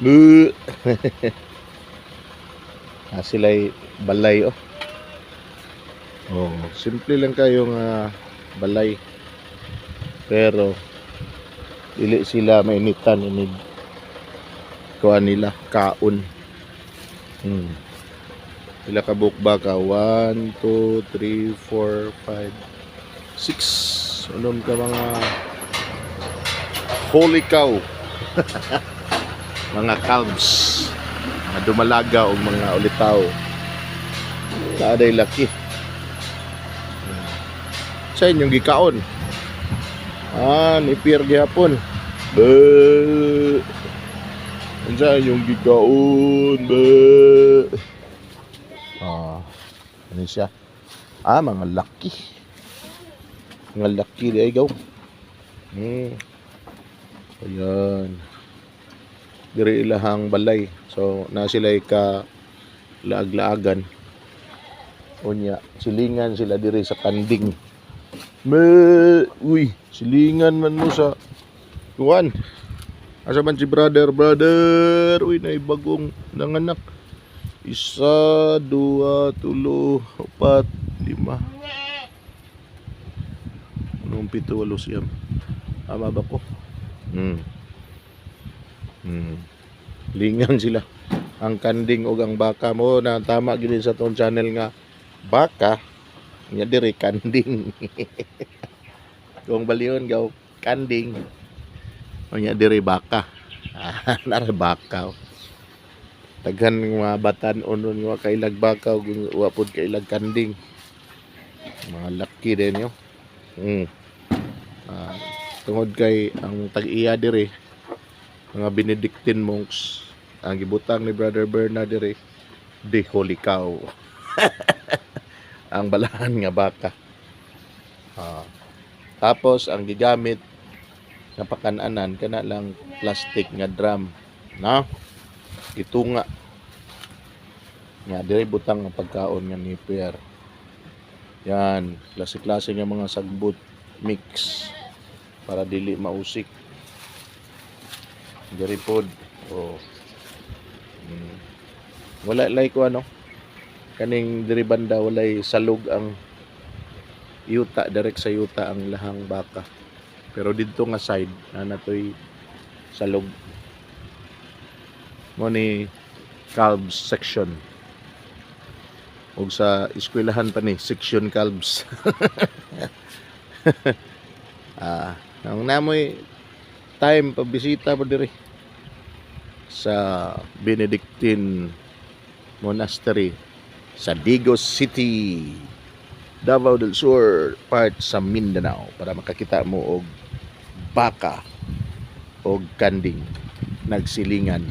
Buh. Sila'y balay oh. Oh, simple lang kayong balay. Pero dili sila mainitan ini kuha nila kaon. Pila ka bukba ka? 1, 2, 3, 4, 5, 6. Unom ka mga holy cow. Mga calves. Mga dumalaga o mga ulitaw. Naaday laki. Sa inyong gikaon. Ni Pierre gihapon. Sa inyong gikaon. Ano siya? Mga laki. Mga laki di ay gaw. Ayan. Diri ilahang balay. So, na sila ka laag-laagan. Unya, silingan sila diri sa kanding. Uy, silingan man mo sa kuwan. Asa man si brother? Uy, naibagong nanganak. 1, 2, 3, 4, 5. Anong 7, 8 siyam? Tama ba ko? Lingan sila. Ang kanding o ang baka mo na tama gid sa tong channel nga baka nya diri kanding. Kung baliyon gaw kanding. O nya diri baka. Nara baka. Daghan mga batan-on nga kailag baka ug wa pod kailag kanding. Mga laki din yo. Tungod kay ang tag-iya diri mga Benedictine monks ang gibutang ni Brother Bernard diri di holy cow. Ang balahan nga baka. Tapos ang gigamit nga pakan-anan kana lang plastic nga drum na gitunga nga diri butang ang pagkaon nga ni Pierre. Yan, klase-klase nga mga sagbot mix para dili mausik. Diri pod wala like ko kaning diri banda walay salog ang yuta, direct sa yuta ang lahang baka. Pero didto nga side natoy salog mo ni calves section. Ug sa eskwelahan pa ni section calves. Ang namoy time pabisita mo diri sa Benedictine Monastery sa Digos City, Davao del Sur, part sa Mindanao para makakita mo og baka og kanding nagsilingan